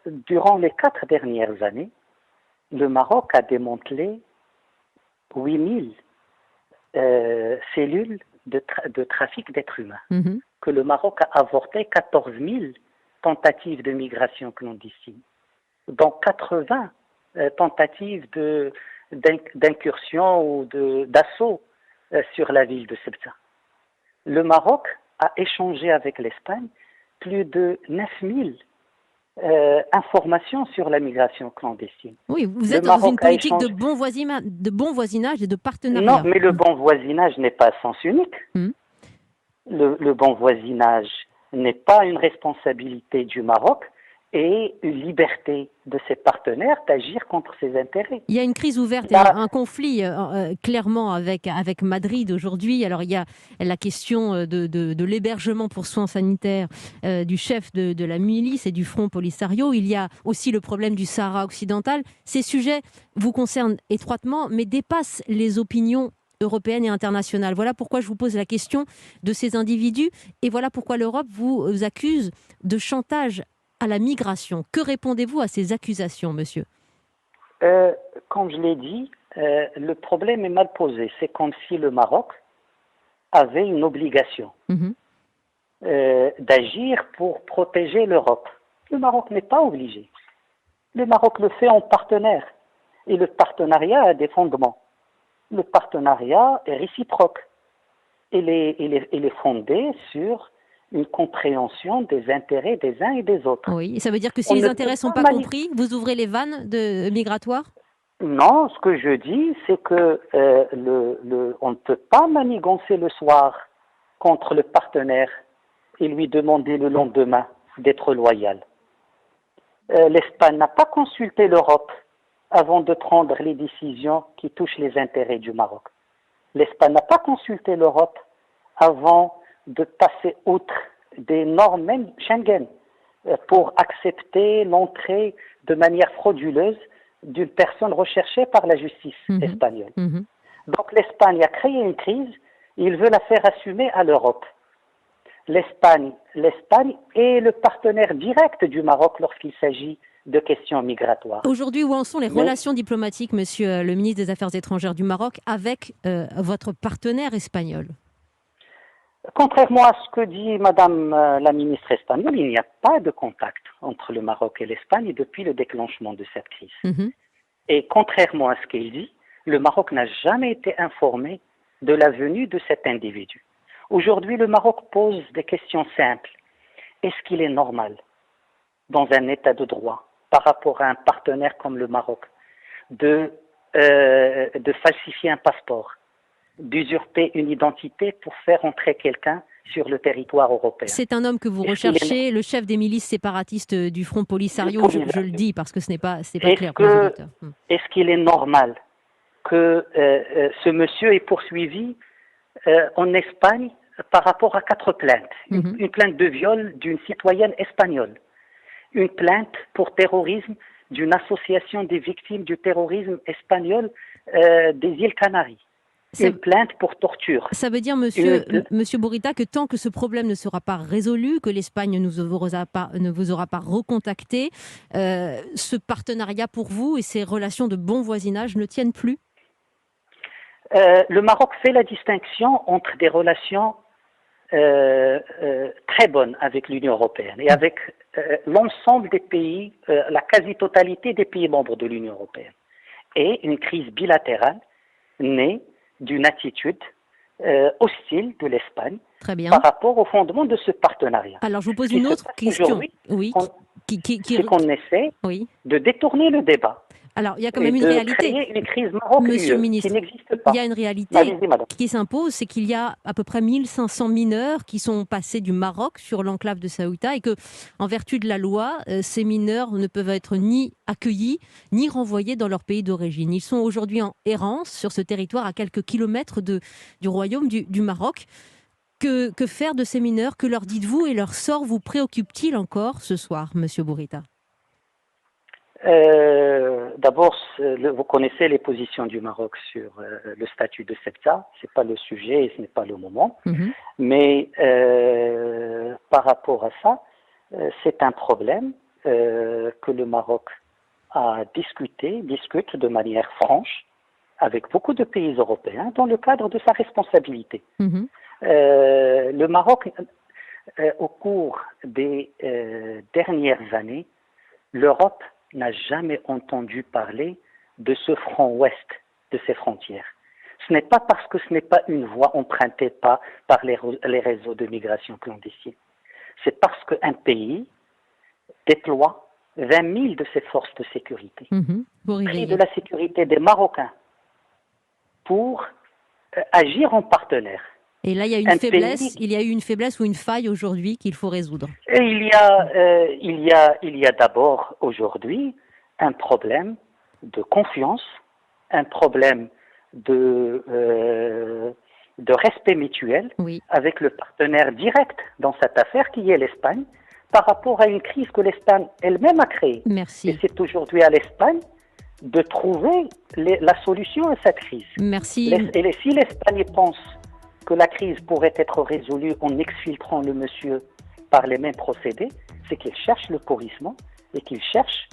durant les 4 dernières années, le Maroc a démantelé 8000 cellules de trafic d'êtres humains. Mhm. Que le Maroc a avorté 14 000 tentatives de migration clandestine, dont 80 tentatives d'incursion ou d'assaut sur la ville de Ceuta. Le Maroc a échangé avec l'Espagne plus de 9000 informations sur la migration clandestine. Oui, vous Le êtes dans une Maroc a politique échangé... de bon voisinage et de Non, partenariat. mais le bon voisinage n'est pas à sens unique. Mhm. Le bon voisinage n'est pas une responsabilité du Maroc et une liberté de ses partenaires d'agir contre ses intérêts. Il y a une crise ouverte et Là, un conflit clairement avec Madrid aujourd'hui. Alors il y a la question de l'hébergement pour soins sanitaires du chef de la milice et du Front Polisario. Il y a aussi le problème du Sahara occidental. Ces sujets vous concernent étroitement, mais dépassent les opinions européennes et internationales. Voilà pourquoi je vous pose la question de ces individus et voilà pourquoi l'Europe vous accuse de chantage à la migration. Que répondez-vous à ces accusations, monsieur ? comme je l'ai dit, le problème est mal posé. C'est comme si le Maroc avait une obligation d'agir pour protéger l'Europe. Le Maroc n'est pas obligé. Le Maroc le fait en partenaire. Et le partenariat a des fondements. Le partenariat est réciproque. Il est fondé sur une compréhension des intérêts des uns et des autres. Oui, et ça veut dire que si On les ne intérêts peut ne sont pas pas compris, vous ouvrez les vannes migratoires ? Non, ce que je dis, c'est que on ne peut pas manigancer le soir contre le partenaire et lui demander le lendemain d'être loyal. L'Espagne n'a pas consulté l'Europe avant de prendre les décisions qui touchent les intérêts du Maroc. L'Espagne n'a pas consulté l'Europe avant de passer outre des normes même Schengen pour accepter l'entrée de manière frauduleuse d'une personne recherchée par la justice espagnole. Donc l'Espagne a créé une crise et il veut la faire assumer à l'Europe. L'Espagne est le partenaire direct du Maroc lorsqu'il s'agit de questions migratoires. Aujourd'hui, où en sont les relations diplomatiques, monsieur le ministre des Affaires étrangères du Maroc, avec votre partenaire espagnol ? Contrairement à ce que dit madame la ministre espagnole, il n'y a pas de contact entre le Maroc et l'Espagne depuis le déclenchement de cette crise. Et contrairement à ce qu'elle dit, le Maroc n'a jamais été informé de la venue de cet individu. Aujourd'hui, le Maroc pose des questions simples. Est-ce qu'il est normal, dans un état de droit, par rapport à un partenaire comme le Maroc, de falsifier un passeport, d'usurper une identité pour faire entrer quelqu'un sur le territoire européen? C'est un homme que vous recherchez, le chef des milices séparatistes du Front Polisario, je le dis parce que ce n'est pas clair pour les auditeurs. Est-ce qu'il est normal que ce monsieur est poursuivi en Espagne par rapport à 4 plaintes? Une plainte de viol d'une citoyenne espagnole, une plainte pour terrorisme d'une association des victimes du terrorisme espagnol des îles Canaries, une plainte pour torture. Ça veut dire, monsieur Bourita, que tant que ce problème ne sera pas résolu, que l'Espagne ne vous aura pas recontacté, ce partenariat pour vous et ces relations de bon voisinage ne tiennent plus ? Le Maroc fait la distinction entre des relations très bonnes avec l'Union européenne et avec l'ensemble des pays, la quasi-totalité des pays membres de l'Union européenne, et une crise bilatérale née d'une attitude hostile de l'Espagne par rapport au fondement de ce partenariat. Alors je vous pose une autre question. C'est qu'on essaie de détourner le débat. Alors, il y a quand même une réalité, une crise Monsieur le ministre, qui n'existe pas. Il y a une réalité qui s'impose, c'est qu'il y a à peu près 1500 mineurs qui sont passés du Maroc sur l'enclave de Ceuta et que, en vertu de la loi, ces mineurs ne peuvent être ni accueillis ni renvoyés dans leur pays d'origine. Ils sont aujourd'hui en errance sur ce territoire à quelques kilomètres du royaume du Maroc. Que faire de ces mineurs? Que leur dites-vous et leur sort vous préoccupe-t-il encore ce soir, monsieur Bourita? D'abord, vous connaissez les positions du Maroc sur le statut de Ceuta. Ce n'est pas le sujet et ce n'est pas le moment. Mais par rapport à ça, c'est un problème que le Maroc discute de manière franche avec beaucoup de pays européens dans le cadre de sa responsabilité. Mhm. Le Maroc, au cours des dernières années, l'Europe n'a jamais entendu parler de ce front ouest de ses frontières. Ce n'est pas parce que ce n'est pas une voie empruntée par les réseaux de migration clandestine. C'est parce qu'un pays déploie 20 000 de ses forces de sécurité, Pour y pris veiller. de la sécurité des Marocains pour agir en partenaire. Et là, il y a une faiblesse, il y a eu une faiblesse ou une faille aujourd'hui qu'il faut résoudre. Et il y a d'abord aujourd'hui un problème de confiance, un problème de respect mutuel Oui. avec le partenaire direct dans cette affaire qui est l'Espagne, par rapport à une crise que l'Espagne elle-même a créée. Merci. Et c'est aujourd'hui à l'Espagne de trouver la solution à cette crise. Merci. Et si l'Espagne pense que la crise pourrait être résolue en exfiltrant le monsieur par les mêmes procédés, c'est qu'il cherche le pourrissement et qu'il cherche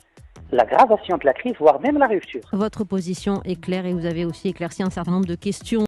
l'aggravation de la crise, voire même la rupture. Votre position est claire et vous avez aussi éclairci un certain nombre de questions.